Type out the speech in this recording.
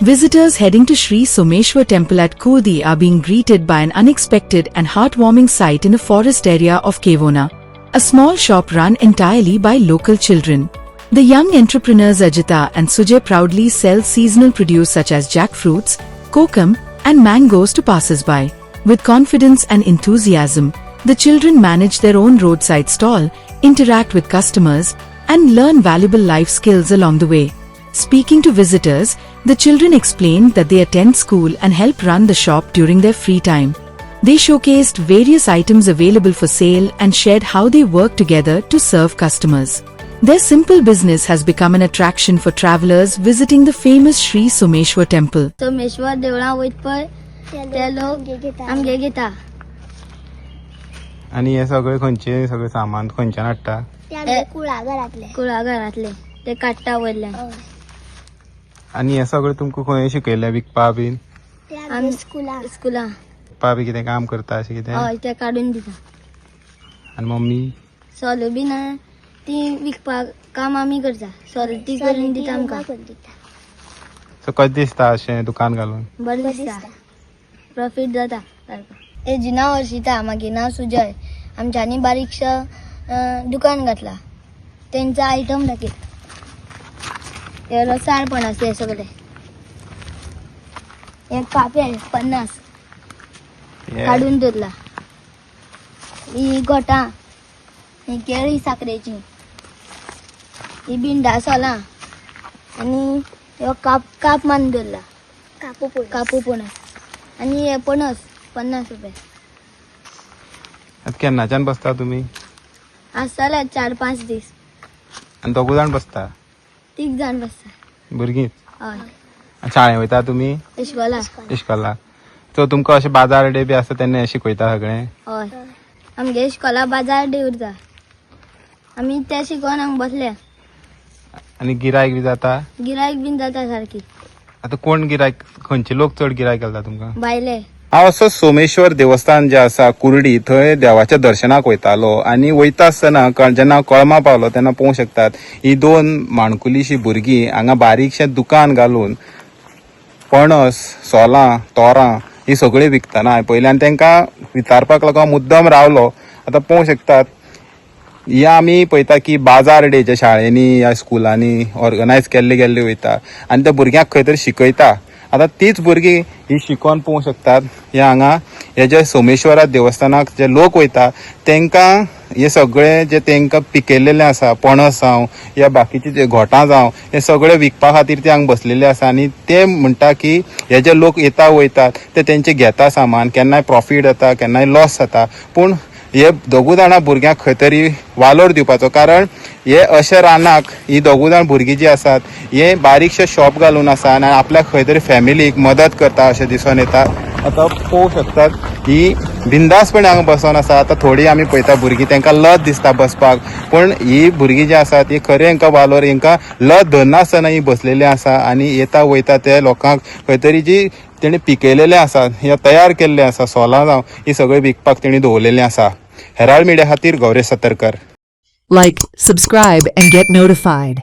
Visitors heading to Sri Someshwar Temple at Kurdi are being greeted by an unexpected and heartwarming sight in a forest area of Kevona, a small shop run entirely by local children. The young entrepreneurs Ajita and Sujay proudly sell seasonal produce such as jackfruits, kokum, and mangoes to passers-by. With confidence and enthusiasm, the children manage their own roadside stall, interact with customers, and learn valuable life skills along the way. Speaking to visitors, the children explained that they attend school and help run the shop during their free time. They showcased various items available for sale and shared how they work together to serve customers. Their simple business has become an attraction for travelers visiting the famous Sri Someshwar Temple. Someshwar Deola वयत पळय ते लोक आमगे घेता. आणि हे सगळे खंयचे सगळे सामान खंयच्यान हाडटा? कुळाघरातले ते काडटा वयले. आणि हे सगळे तुमकां खंय शिकयले विकपा बीन? आमी स्कुला विकपा बी कितें काम करता अशें कितें? हय ते काडून दिता. आणि मम्मी सोल बी ना ती विकपाक काम आमी करता. सोल ती करून दिता आमकां. सो कशें दिसता अशें दुकान घालून? बरें दिसता. प्रॉफिट जाता सारको. हेजें नांव हर्षिता, मागे नांव सुजय. आमच्यांनी बारीकशें दुकान घातला. तेंचा आयटम दाखयता. हे रसाळपणाचे सगळे. हे कापे 50 काडून दवरला. ही गोटां, ही केळी साकरेची, ही बिंडा सोलां आनी ह्यो काप मान दवरला. कापू पणस आनी हे पणस 50 रुपया. आतां केन्नाच्यान बसता तुमी? आसतले 4-5 दीस. आनी दोगूय जाण बसता? 3 जाण बसता. भुरगींच? हय. शाळें वयता तुमी? इश्कोला. इश्कोला. सो तुमकां अशें बाजार डे बी आसता तेन्ना हें शिकयता सगळें? हय. आमगे इश्कोला बाजार डे उरता. आमी ते शिकोवन हांगा बसल्या. आनी गिरायक बी जाता? गिरायक बीन जाता सारकी. आतां कोण गिरायक खंयचे लोक चड गिरायक घालता तुमकां? बायले. हांव असो सोमेश्वर देवस्थान जे आसा कुर्डी थंय देवाच्या दर्शनाक वयतालो आनी वयता आसतना जेन्ना कळमा पावलो तेन्ना पळोवंक शकतात ही 2 माणकुलीशीं भुरगीं हांगा बारीकशें दुकान घालून पणस, सोलां, तोरां ही सगळीं विकतना हांवें पयलीं आनी तांकां विचारपाक लागून मुद्दम रावलो. आतां पळोवंक शकतात ह्या आमी पळयता की बाजार डे जे शाळेंनी ह्या स्कुलांनी ऑर्गनायज केल्ले गेल्ले वयता आनी त्या भुरग्यांक खंय तरी शिकयता. आतां तीच भुरगीं ही शिकोवन पळोवंक शकतात हे हांगा हे जे सोमेश्वरा देवस्थानाक जे लोक वयता तांकां हे सगळे जे तांकां पिकयल्लें आसा पणस जावं या बाकीचे जे घोटां जावं हे सगळे विकपा खातीर ते हांगा बसलेले आसा आनी ते म्हणटा की हे जे लोक येता वयतात ते तेंचे घेता सामान. केन्नाय प्रॉफीट जाता केन्नाय लॉस जाता पूण हे दोगूय जाणां भुरग्यांक खंय तरी वालोर दिवपाचो. कारण हे अशे रानाक ही दोगूय जाण भुरगीं जी आसात हे बारीकशे शॉप घालून आसा आनी आपल्या खंय तरी फॅमिलीक मदत करता अशें दिसून येता. आतां पळोवंक शकतात ही बिंदासपणे हांगा बसून आसा. आतां थोडीं आमी पळयता भुरगीं तांकां लज दिसता बसपाक पूण ही भुरगीं जी आसात ही खरें हांकां वालोर हांकां लज धरनासतना ही बसलेलीं आसा आनी येता वयता ते लोकांक खंय तरी जी तेणी पिकयलेलें आसा या तयार केल्लें आसा सोलां जावं ही सगळीं विकपाक तेणी दवरलेलीं आसा. हेराल्ड मिडिया खातीर Gauresh Satarkar. Like, subscribe and get notified.